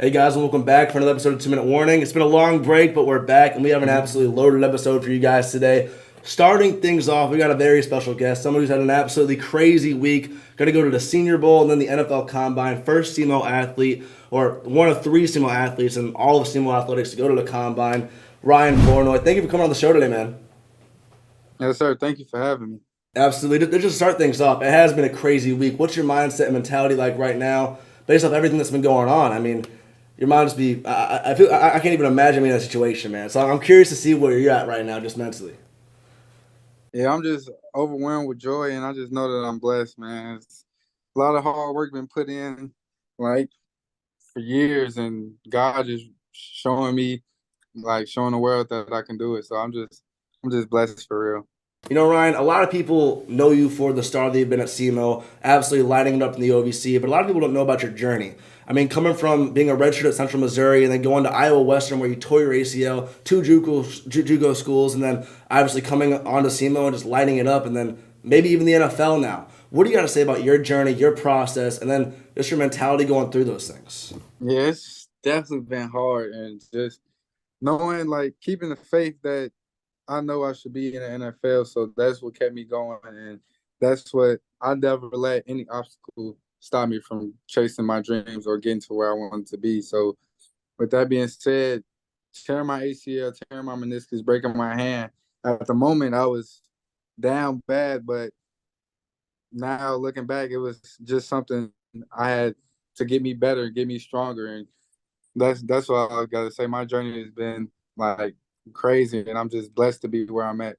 Hey guys, and welcome back for another episode of 2 Minute Warning. It's been a long break, but we're back, and we have an absolutely loaded episode for you guys today. Starting things off, we got a very special guest, someone who's had an absolutely crazy week. Going to go to the Senior Bowl and then the NFL Combine. First SEMO athlete, or one of three SEMO athletes in all of SEMO athletics to go to the Combine. Ryan Flournoy, thank you for coming on the show today, man. Yes, sir. Thank you for having me. Absolutely. Let's just start things off. It has been a crazy week. What's your mindset and mentality like right now, based off everything that's been going on? I mean, your mind must be. I can't even imagine being in that situation, man. So I'm curious to see where you're at right now, just mentally. Yeah, I'm just overwhelmed with joy, and I just know that I'm blessed, man. It's a lot of hard work been put in, like for years, and God just showing me, like showing the world that I can do it. So I'm just blessed for real. You know, Ryan, a lot of people know you for the star that you've been at SEMO, absolutely lighting it up in the OVC, but a lot of people don't know about your journey. I mean, coming from being a redshirt at Central Missouri and then going to Iowa Western where you tore your ACL, two JUCO schools, and then obviously coming on to SEMO and just lighting it up, and then maybe even the NFL now. What do you got to say about your journey, your process, and then just your mentality going through those things? Yeah, it's definitely been hard, and just knowing, like, keeping the faith that I know I should be in the NFL, so that's what kept me going, and that's what I never let any obstacle stop me from chasing my dreams or getting to where I wanted to be. So, with that being said, tearing my ACL, tearing my meniscus, breaking my hand, at the moment I was down bad, but now looking back, it was just something I had to get me better, get me stronger, and that's what I gotta say. My journey has been like crazy, and I'm just blessed to be where I'm at.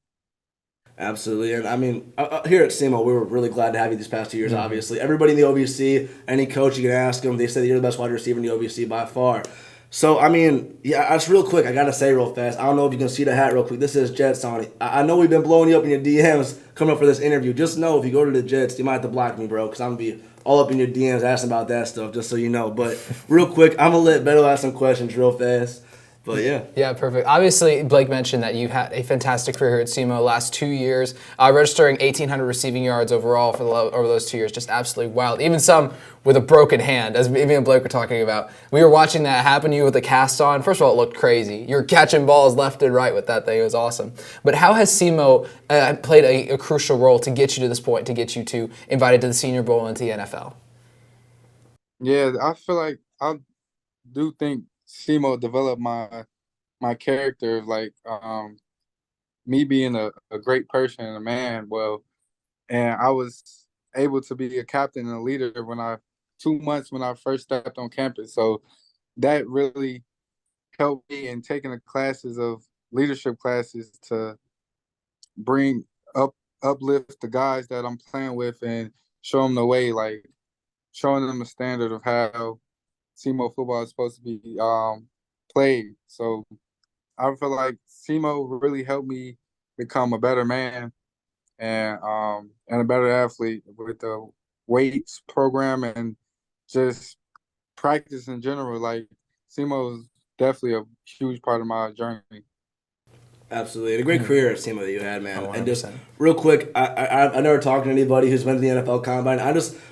Absolutely, and I mean, here at SEMO, we were really glad to have you these past 2 years. Mm-hmm. Obviously, everybody in the OVC, any coach you can ask them, they say that you're the best wide receiver in the OVC by far. So, I mean, yeah, just real quick, I gotta say real fast. I don't know if you can see the hat real quick. This is Jets on it. I know we've been blowing you up in your DMs coming up for this interview. Just know if you go to the Jets, you might have to block me, bro, because I'm gonna be all up in your DMs asking about that stuff. Just so you know. But real quick, I'm gonna let Beto ask some questions real fast. But yeah. Yeah, perfect. Obviously, Blake mentioned that you had a fantastic career here at SEMO last 2 years, registering 1,800 receiving yards overall for over those 2 years. Just absolutely wild. Even some with a broken hand, as me and Blake were talking about. We were watching that happen to you with a cast on. First of all, it looked crazy. You were catching balls left and right with that thing. It was awesome. But how has SEMO played a crucial role to get you to this point, to get you to invited to the Senior Bowl and to the NFL? Yeah, I feel like I do think SEMO developed my character of like me being a great person and a man. Well, and I was able to be a captain and a leader when I 2 months when I first stepped on campus. So that really helped me in taking the classes of leadership classes to bring up uplift the guys that I'm playing with and show them the way, like showing them the standard of how SEMO football is supposed to be played. So I feel like SEMO really helped me become a better man and a better athlete with the weights program and just practice in general. Like SEMO is definitely a huge part of my journey. Absolutely, and a great career at SEMO that you had, man. Oh, And just 100%. real quick, I never talked to anybody who's been to the NFL Combine.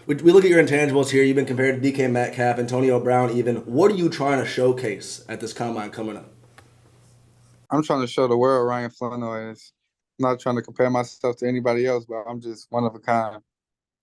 We look at your intangibles here. You've been compared to DK Metcalf, Antonio Brown, even. What are you trying to showcase at this Combine coming up? I'm trying to show the world Ryan Flournoy is. I'm not trying to compare myself to anybody else, but I'm just one of a kind.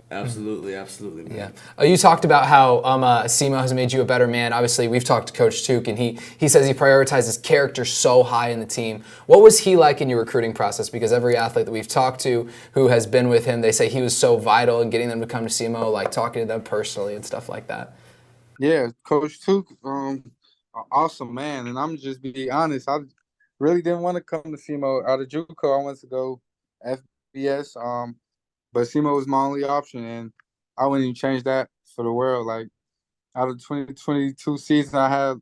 Absolutely, absolutely, Yeah. man. You talked about how SEMO has made you a better man. Obviously, we've talked to Coach Took, and he says he prioritizes character so high in the team. What was he like in your recruiting process? Because every athlete that we've talked to who has been with him, they say he was so vital in getting them to come to SEMO, like talking to them personally and stuff like that. Yeah, Coach Took, awesome man. And I'm just be honest, I really didn't want to come to SEMO out of JUCO. I wanted to go FBS. But SEMO was my only option, and I wouldn't even change that for the world. Like out of the 2022 season, I had a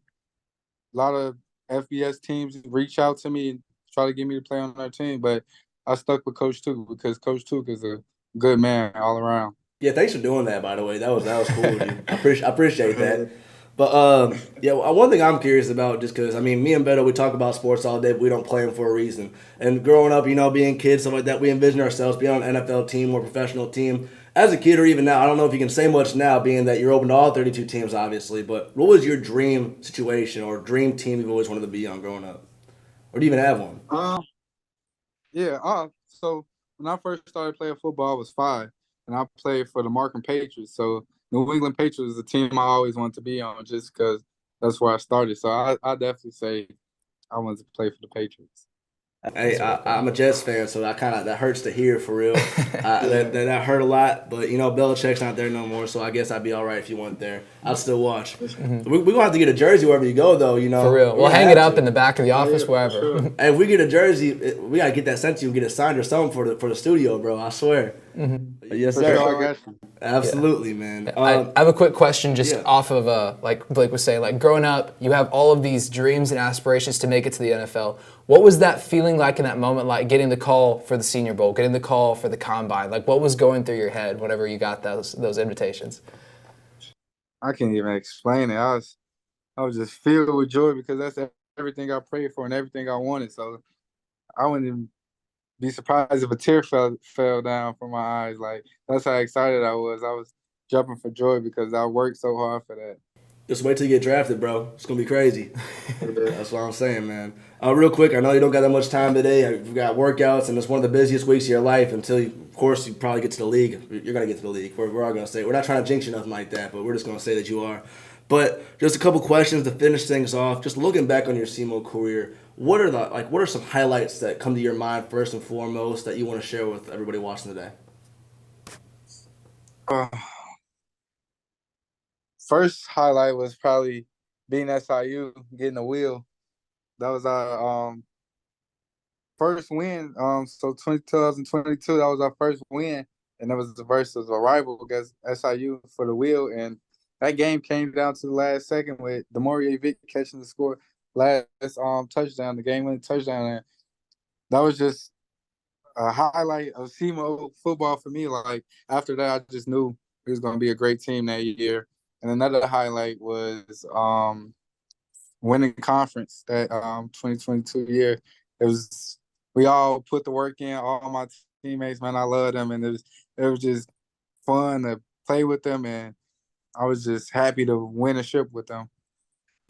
lot of FBS teams reach out to me and try to get me to play on their team, but I stuck with Coach Took because Coach Took is a good man all around. Yeah, thanks for doing that. By the way, that was cool of you. I appreciate that. But yeah, one thing I'm curious about, just because I mean, me and Beto, we talk about sports all day, but we don't play them for a reason. And growing up, being kids, stuff like that, we envision ourselves being on an NFL team or professional team. As a kid or even now, I don't know if you can say much now, being that you're open to all 32 teams, obviously. But what was your dream situation or dream team you've always wanted to be on growing up, or do you even have one? Um, yeah. So when I first started playing football, I was 5, and I played for the Markham Patriots. So New England Patriots is a team I always wanted to be on, just because that's where I started. So I definitely say I wanted to play for the Patriots. Hey, I'm a Jets fan, so that hurts to hear for real. That hurt a lot, but Belichick's not there no more, so I guess I'd be all right if you weren't there. I'd still watch. We gonna have to get a jersey wherever you go, though. For real, we'll hang it up in the back of the office, wherever. Sure. Hey, if we get a jersey, we gotta get that sent to you and get it signed or something for the studio, bro. I swear. Yes, For sir. sure, I got you. Absolutely, man. I have a quick question just off of, like Blake was saying, like growing up, you have all of these dreams and aspirations to make it to the NFL. What was that feeling like in that moment, like getting the call for the Senior Bowl, getting the call for the Combine? Like what was going through your head whenever you got those invitations? I can't even explain it. I was just filled with joy because that's everything I prayed for and everything I wanted. So I wouldn't even be surprised if a tear fell down from my eyes. Like that's how excited I was. I was jumping for joy because I worked so hard for that. Just wait till you get drafted, bro. It's gonna be crazy. That's what I'm saying, man. Real quick, I know you don't got that much time today. You've got workouts, and it's one of the busiest weeks of your life until, of course, you probably get to the league. You're gonna get to the league. We're all gonna say we're not trying to jinx you nothing like that, but we're just gonna say that you are. But just a couple questions to finish things off. Just looking back on your SEMO career, what are some highlights that come to your mind first and foremost that you want to share with everybody watching today? First highlight was probably being at SIU, getting a wheel. That was our first win. So 2022, that was our first win, and that was versus a rival against SIU for the wheel. And that game came down to the last second with Demorier Vick catching the score last touchdown, the game-winning touchdown. And that was just a highlight of SEMO football for me. Like after that, I just knew it was going to be a great team that year. And another highlight was winning conference that 2022 year. It was we all put the work in. All my teammates, man, I love them, and it was just fun to play with them, and I was just happy to win a ship with them.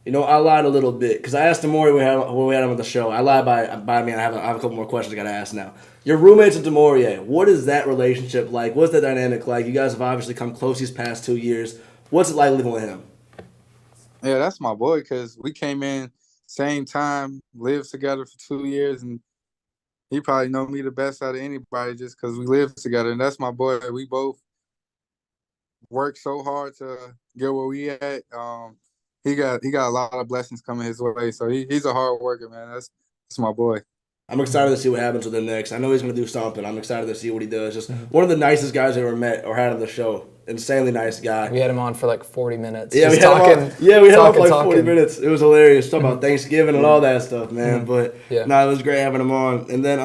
I lied a little bit because I asked Demore when we had him on the show. I lied by me, and I have a couple more questions I got to ask now. Your roommates with Demore, what is that relationship like? What's that dynamic like? You guys have obviously come close these past 2 years. What's it like living with him? Yeah, that's my boy because we came in same time, lived together for 2 years, and he probably know me the best out of anybody just because we live together. And that's my boy. We both worked so hard to get where we at. He got a lot of blessings coming his way. So he's a hard worker, man. That's my boy. I'm excited to see what happens with him next. I know he's going to do something. I'm excited to see what he does. Just one of the nicest guys I ever met or had on the show. Insanely nice guy. We had him on for like 40 minutes. Yeah, we had him on for like 40 minutes. It was hilarious. Talking about Thanksgiving and all that stuff, man. But it was great having him on. And then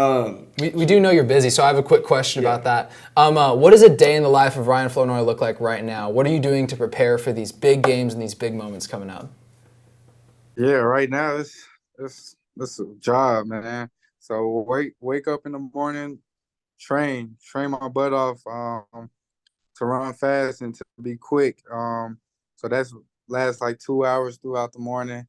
we do know you're busy, so I have a quick question about that. What does a day in the life of Ryan Flournoy look like right now? What are you doing to prepare for these big games and these big moments coming up? Yeah, right now it's a job, man. So wake up in the morning, train my butt off to run fast and to be quick. So that's lasts like 2 hours throughout the morning.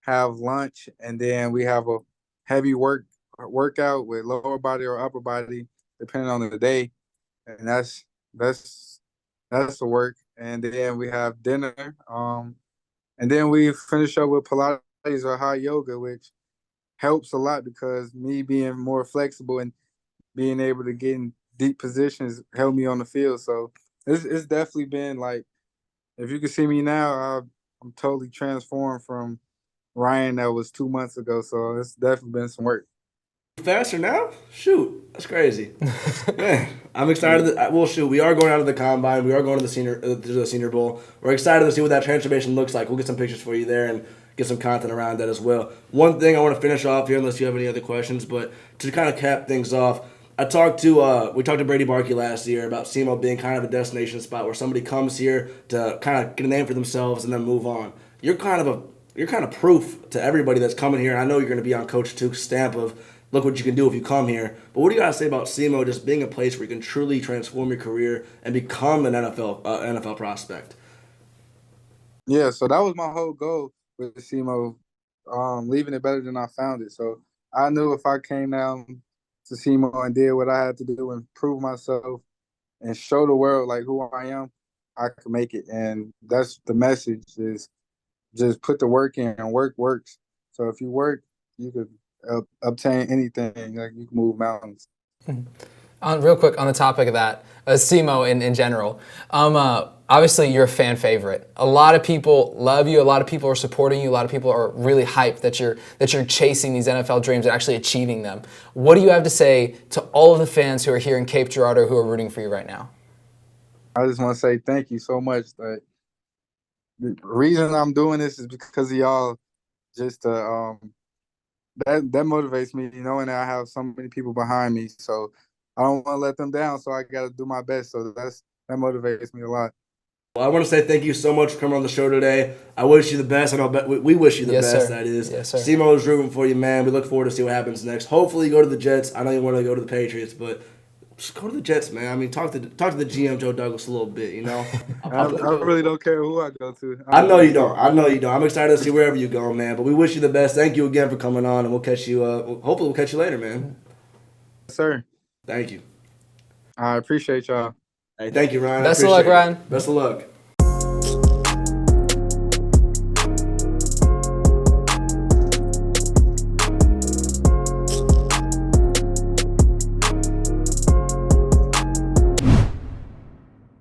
Have lunch, and then we have a heavy workout with lower body or upper body, depending on the day, and that's the work. And then we have dinner. And then we finish up with Pilates or hot yoga, which helps a lot because me being more flexible and being able to get in deep positions helped me on the field. So it's definitely been like, if you can see me now, I'm totally transformed from Ryan that was 2 months ago. So it's definitely been some work. faster now? Shoot, that's crazy. Man, I'm excited. We are going out to the Combine. We are going to the Senior Bowl. We're excited to see what that transformation looks like. We'll get some pictures for you there and get some content around that as well. One thing I want to finish off here, unless you have any other questions, but to kind of cap things off, we talked to Brady Barkey last year about SEMO being kind of a destination spot where somebody comes here to kind of get a name for themselves and then move on. You're kind of proof to everybody that's coming here, and I know you're going to be on Coach Tuke's stamp of look what you can do if you come here. But what do you guys say about SEMO just being a place where you can truly transform your career and become an NFL prospect? Yeah, so that was my whole goal with SEMO, leaving it better than I found it. So I knew if I came down to SEMO and did what I had to do and prove myself and show the world like who I am, I could make it. And that's the message: is just put the work in, and work works. So if you work, you could obtain anything. Like you can move mountains. Real quick on the topic of that, SEMO in general. Obviously, you're a fan favorite. A lot of people love you. A lot of people are supporting you. A lot of people are really hyped that you're chasing these NFL dreams and actually achieving them. What do you have to say to all of the fans who are here in Cape Girardeau who are rooting for you right now? I just want to say thank you so much. Like, the reason I'm doing this is because of y'all. Just that motivates me, knowing that I have so many people behind me. So I don't want to let them down. So I got to do my best. So that motivates me a lot. Well, I want to say thank you so much for coming on the show today. I wish you the best, and we wish you the Yes, best, sir. that is. Yes, sir. SEMO is rooting for you, man. We look forward to see what happens next. Hopefully you go to the Jets. I know you want to go to the Patriots, but just go to the Jets, man. I mean, talk to the GM, Joe Douglas, a little bit, you know? I really don't care who I go to. I know you don't. I'm excited to see wherever you go, man. But we wish you the best. Thank you again for coming on, and we'll catch you. Hopefully, we'll catch you later, man. Yes, sir. Thank you. I appreciate y'all. Hey, thank you, Ryan. Best of luck, Appreciate it. Ryan. Best of luck.